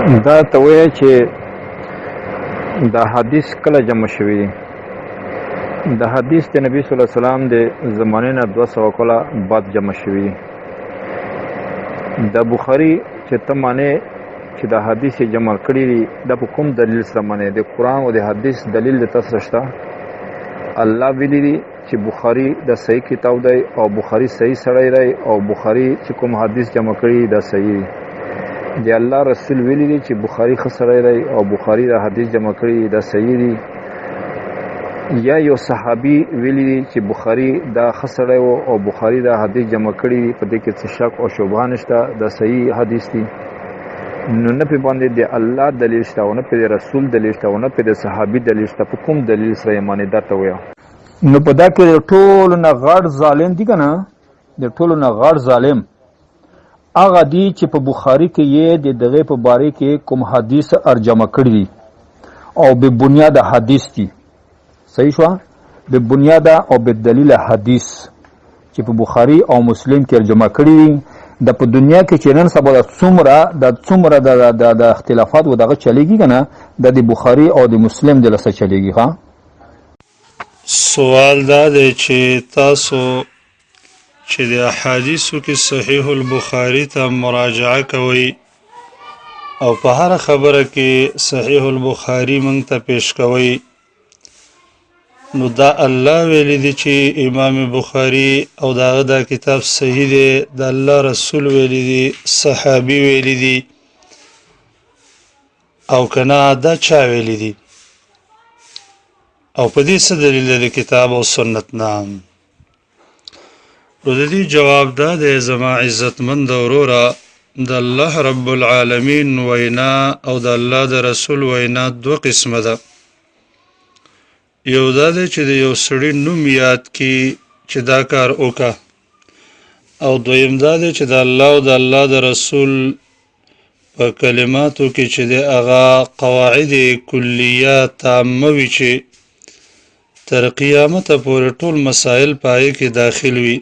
دا ته وایي چې دا حدیث کله جمع شوي دي. د حدیث د نبی صلی الله علیه وسلم د زمانې نه 200 کاله بعد جمع شوي دي. د بخاري چې ته معنی چې دا حدیث جمع کړي دي دا په کوم دلیل سره معنی د قرآن او د حدیث دلیل د تاسو شته. الله ویلي دي چې بخاري د صحیح کتاب دی او بخاري صحیح سړی دی او بخاري چې کوم حدیث جمع کړي دا صحیح دی. دی الله رسول ویلي دي چې بخاري ښه سړی دی او بخاري دا حدیث جمع کړي دا صحیح دی. یا یو صحابي ویلي دي چې بخاري دا ښه سړی و او بخاري دا حدیث جمع کړي په دې کې څه شک او شبهه نشته، دا صحیح حدیث دی. نو نه په باندې د الله دلیل شته او نه په رسول دلیل شته او نه په صحابي دلیل شته، په کوم دلیل سره ایمان درته ویا. نو په دا کې ټول نه غړ ظالم دي کنه، د ټول نه غړ ظالم هغه دی چې په بخاري کې یې د دغه په باره کې کوم حدیث ارجمه کړی دي او به بنیاد حدیث دي. صحیح شو؟ به بنیاد او به دلیل حدیث چې په بخاري او مسلم کې ارجمه کړی دي. د په دنیا کې چې نن سبا د څومره د اختلافات و دغه چلیږي کنه، د بخاري او د مسلم د لسه چلیږي. ها سوال دا دی چې تاسو چې د احادیثو کې صحیح البخاري ته مراجعه کوئ او په هر خبره کې صحیح البخاري مونږ ته پیش کوئ، نو دا الله ویلی دی چې امام بخاري او داغه دا کتاب صحیح دی، د الله رسول ویلی دی، صحابي ویلی دی، او کنا دا چا ویلی دی او په دې څه دلیل دی کتاب او سنت نام؟ نو د دې جواب دا دی زما عزتمند وروره، د الله رب العالمین وینا او د الله د رسول وینا دو قسمه ده. یو دا دی چې د یو سړي نوم یاد کی چې دا کار وکړه، او دویم دا دی چې د الله او د الله د رسول په کلماتو کې چې د هغه قواعد کلیه تامه وي چې تر قیامت پورې ټول مسائل پای کې داخل وي،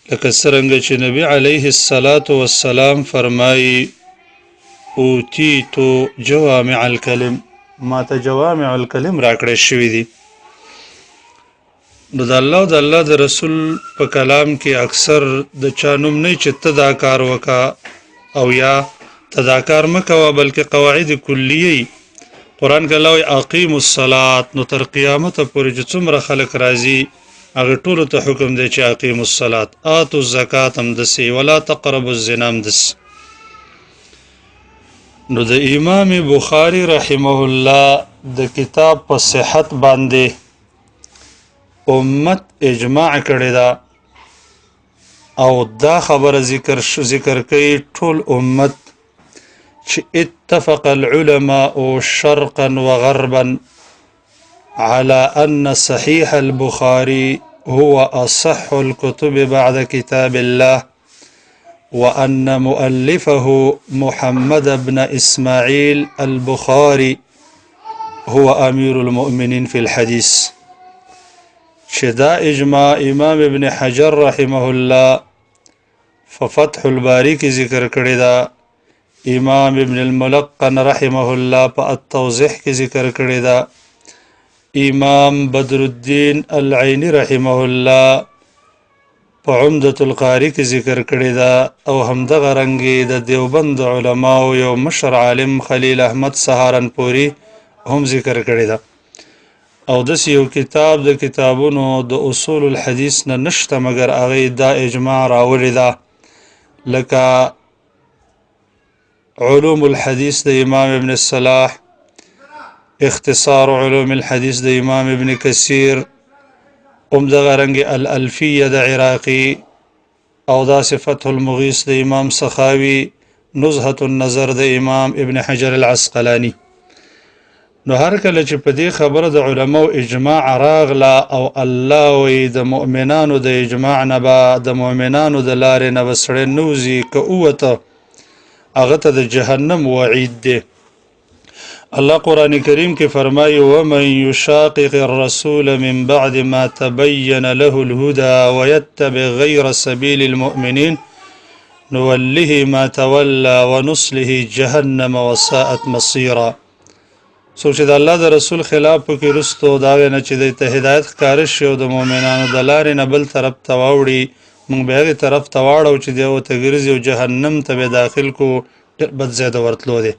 لکه څرنګه چې نبی علیه الصلاة والسلام فرمایي اوتیتو جوامع الکلم، ما ته جوامع الکلم راکړی شوي دي. نو د الله او د الله د رسول په کلام کې اکثر د چا نوم نه چې ته دا کار وکړه او یا ته دا کار مه کوه، بلکې قواعد کلیه. قرآن کې الله وایي اقیموا الصلاة، نو تر قیامت پورې چې څومره خلک راځي هغه ټولو ته حکم دی چې اقیموا الصلاة، آتوا الزکاة هم دسې، ولا تقربوا الزنا هم دسې. نو د امام بخاري رحمه الله د کتاب په صحت باندې امت اجماع کړی ده او دا خبره ذکر کوي ټول امت چې اتفق العلماء شرقا وغربا على أن صحيح البخاري هو أصح الكتب بعد كتاب الله، وأن مؤلفه محمد بن إسماعيل البخاري هو أمير المؤمنين في الحديث. شدا إجماع إمام ابن حجر رحمه الله ففتح الباري کی ذکر کړی دا، امام ابن الملقن رحمه الله په التوضیح کی ذکر کړی دا، امام بدر الدین العینی رحمه الله په عمدة القاری کې ذکر کړی دا، او همدغه رنګې د دیوبند علماو یو مشر عالم خلیل احمد سهارنپوري هم ذکر کړی دا. او داسې یو کتاب د کتابونو د اصول الحدیث نه نشته مګر هغې دا اجماع راوړې ده، لکه علوم الحدیث د امام ابن الصلاح، اختصار علوم الحدیث د امام ابن کثیر، دغه رنګ الالفیه د عراقی، او دا فتح المغیث د امام سخاوي، نزهة النظر د امام ابن حجر العسقلانی. نو هر کله چې په دې خبره د علماو اجماع راغله او الله وی د مؤمنانو د اجماع نه به د مؤمنانو د لارې نه به سړی نوځي که ووته هغه ته د جهنم وعید دی. الله قرآن کریم کې فرمایي ومن یشاقق الرسول من بعد ما تبین له الهدى ويتبع غیر سبیل المؤمنین نوله ما تولى ونصله جهنم وساءت مصيرا. سوچ د الله د رسول خلاف کې رستو داوی نه چې د هدایت ښکار شي او د مؤمنانو د لارې نه بل طرف ته واوړي، موږ به هغې طرف ته واړو چې دی ورته ګرځي او جهنم ته به داخل کو. ډېر بد ځای د ورتلو دی.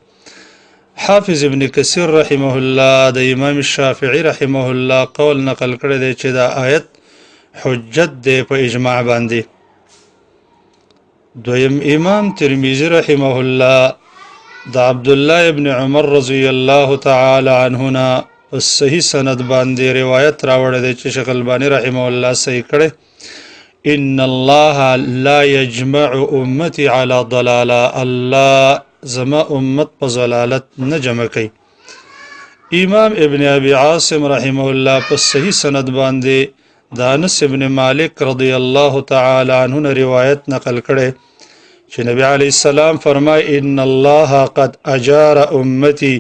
حافظ ابن کثیر رحمه الله د امام شافعي رحمه الله قول نقل کړی دی چې دا آیت حجت دی په اجماع باندې. دویم امام ترمذي رحمه الله د عبد الله ابن عمر رضی الله تعالی عنهما په صحیح سند باندې روایت راوړی دی چې شیخ البانی رحمه الله صحیح کړی. ان الله لا يجمع امتي على ضلاله، الله زما امت په ضلالت نه جمع کوي. امام ابن ابي عاصم رحمه الله په صحیح سند باندې د انس ابن مالک رضی الله تعالی عنه روایت نقل کړي چې نبی علیه السلام فرمای ان الله قد اجار امتي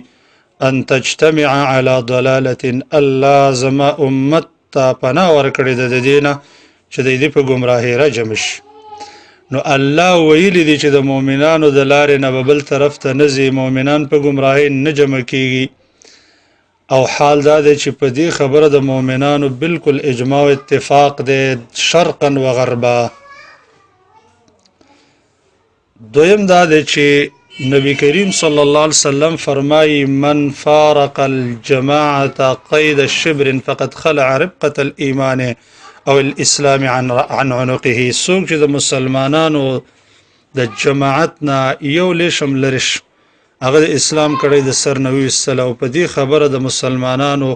ان تجتمع على ضلاله، الله زما امت ته پناه ورکړي د دینه چې د دې په گمراهی را جمع شي. نو الله ویلی دی چې د مؤمنانو د لارې نه بل طرف ته نه ځي، مؤمنان په گمراهی نه جمع کیږي. او حال دا دی چې په دې خبره د مؤمنانو بالکل اجماع او اتفاق دی شرقا و غربا. دویم دا دی چې نبی کریم صلی الله علیه وسلم فرمایي من فارق الجماعة قید شبر فقد خلع ربقة الایمان او الاسلام عن عنقه. څوک چې د مسلمانانو د جماعت نه یو لیشم لرش هغه د اسلام کړی د سر نه ویستله. او په دې خبره د مسلمانانو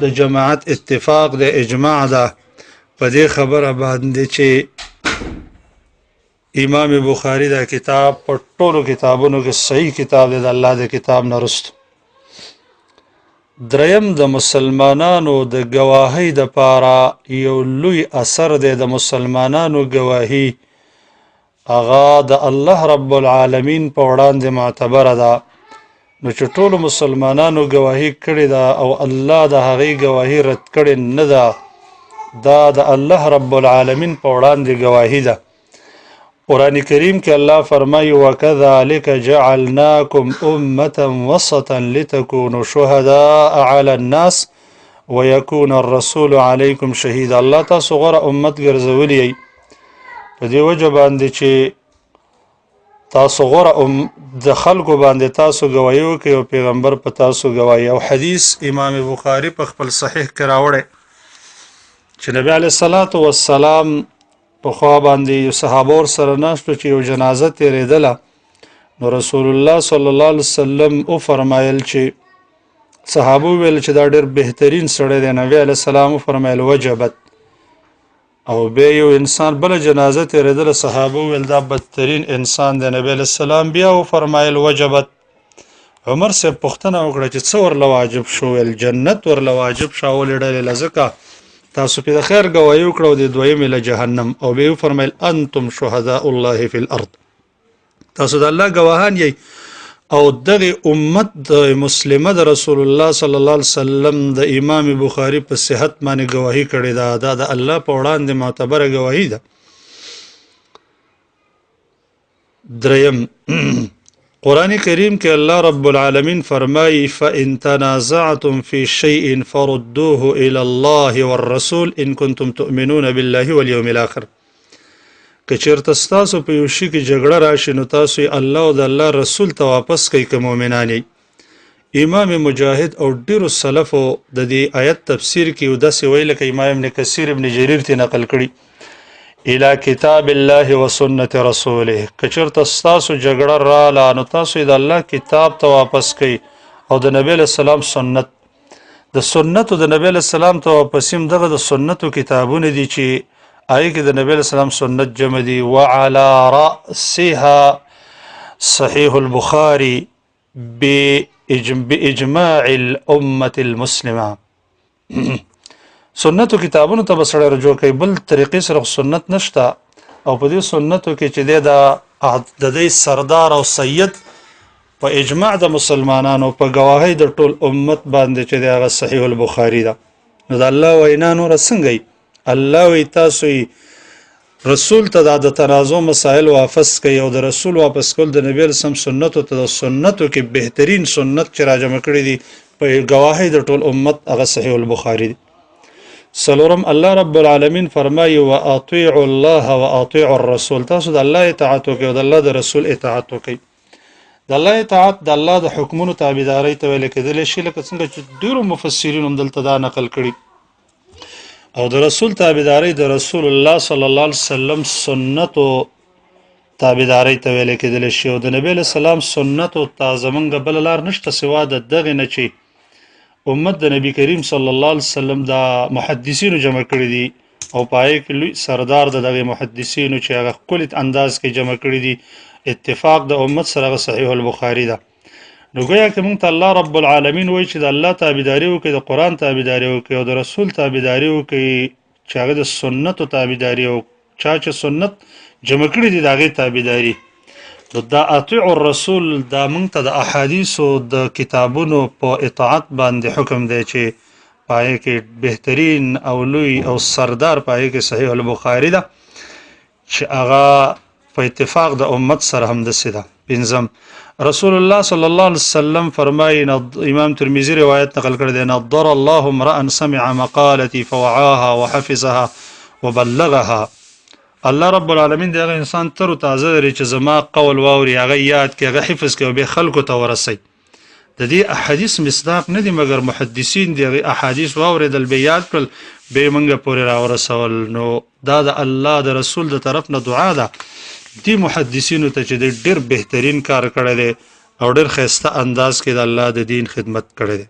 د جماعت اتفاق د اجماع ده په دې خبره باندې چې امام بخاری دا کتاب په ټولو کتابونو کې صحیح کتاب دی د الله د کتاب نه رستو. دریم د مسلمانانو د گواهی د پاره یو لوی اثر دی د مسلمانانو گواهی اغا د الله رب العالمین په وړاندې معتبره ده. نو چې ټولو مسلمانانو گواهی کړې ده او الله د هغې گواهی رد کړې نه ده، دا د الله رب العالمین په وړاندې گواهی ده. قرآن کریم کې الله فرمایي وکذلک جعلناکم امة وسطا لتكونوا شهداء على الناس ويكون الرسول عليكم شهيدا. الله تاسو غوره امت ګرځولي په دې وجه باندې چې تاسو غوره د خلکو باندې تاسو گواهی وکړئ او پیغمبر په تاسو گواهی. او حدیث امام بخاری په خپل صحیح کې راوړی چې نبی علیه الصلاة والسلام په خوا باندې یو صحابه ور سره ناستو چې یو جنازه تیرېدله. نو رسول الله صلی الله علیه وسلم او فرمایل چې صحابه ویل چې دا ډېر بهترین سړی دی. نبی علیه السلام فرمایل وجبت. او بیا یو انسان بل جنازه تیرېدله، صحابه ویل دا بدترین انسان دی. نبی علیه السلام بیا فرمایل وجبت. عمر صاحب پوښتنه وکړه چې څه ورله واجب شو؟ ویل جنت ورله واجب شو. ولې ډلې له ځکه تاسو په خیر گواهی وکړو د دویمې له جهنم. او بیا فرمایل انتم شهداء الله فی الارض، تاسو د الله گواهان یې. او دغه امت د مسلمه د رسول الله صلی الله علیه وسلم د امام بخاری په صحت باندې گواهی کړې ده. دا د الله په وړاندې معتبره گواهی ده. دریم قرآن کریم کې الله رب العالمین فرمایي فإن تنازعتم في شيء فردوه إلى الله والرسول إن كنتم تؤمنون بالله واليوم الآخر. که چېرته ستاسو په یو شي کې جګړه راشي نو تاسو یې الله او د الله رسول ته واپس کوئ که مؤمنان یې. امام مجاهد او ډېرو سلفو د دې آیت تفسیر کې یو داسې ویل لکه امام ابن کثیر ابن جریر ته نقل کړي الى کتاب الله و سنت رسوله. که چېرته ستاسو جګړه راله نو تاسو یې د الله کتاب ته واپس کوئ او د نبی علیه السلام سنت. د سنتو د نبی علیه السلام ته واپس هم دغه د سنتو کتابونه دي چې هغې کې د نبی علیه السلام سنت جمع دي. وعلى رأسها صحیح البخاري بإجماع الأمة المسلمه. سنتو کتابونو ته به سړی رجوع کوي، بل طریقې سره سنت نشته. او په دې سنتو کې چې دی د دې سردار او سید په اجماع د مسلمانانو په گواهی د ټول امت باندې چې دی هغه صحیح البخاري ده. نو د الله وینا نوره څنګه وي؟ الله وی تاسو رسول ته د تنازع مسائل واپس کوي او د رسول واپس کول د نبی رسول سنت ته د سنتو کې بهترین سنت چې راجمع کړی دي په گواهی د ټول امت هغه صحیح البخاری دی. سلورم الله رب العالمین فرمایي واطيعوا الله واطيعوا الرسول، تاسو د الله اطاعت وکړئ او د الله د رسول اطاعت وکړئ. د الله اطاعت د الله د حکمونو تابعداري ته ویل کېدل شي، لکه څنګه چې ډیرو مفسرین هم دلته دا نقل کړي. او د رسول تابعداري د رسول الله صلی الله علیه وسلم سنتو تابعداري ته ویل کېدل شي، او د نبی له سلام سنتو ته زمونږ بل لار نشته سوا د دغه نه چې امت د نبی کریم صلی الله علیه وسلم د محدثینو جمع کړي دي او پای کې لوی سردار د دغه محدثینو چې هغه خپل انداز کې جمع کړي دي اتفاق د امت سره صحیح البخاری ده. نو ګویا کې مونږ ته الله رب العالمین وایي چې د الله تابعداري وکړي، د قرآن تابعداري وکړي او د رسول تابعداري وکړي چې هغه د سنتو تابعداري او چا چې سنت جمع کړي دي د هغې تابعداري. نو دا اطیع الرسول دا مونږ ته د احادیثو د کتابونو په اطاعت باندې حکم دی چې پای کې بهترین او لوی او سردار پای کې صحیح البخاری ده چې هغه په اتفاق د امت سره هم داسې ده. پنځم رسول الله صلی الله علیه وسلم فرمایي، امام ترمذی روایت نقل کړی دی، نضر الله امرأ سمع مقالتي فوعاها وحفظها وبلغها. الله رب العالمین دغه انسان تر تازه لري چې زما قول واوري، هغه یاد کړي، هغه حفظ کړي او به خلکو ته ورسي. د دې احادیث مصداق نه دي مګر محدثین دغه احادیث واوریدل به یاد کړل به منګه پورې راورسول. نو دا د الله د رسول د طرف نه دعا ده دی محدثینو ته چې ډېر بهترین کار کړی دی او ډېر ښایسته انداز کې د الله د دین خدمت کړی دی.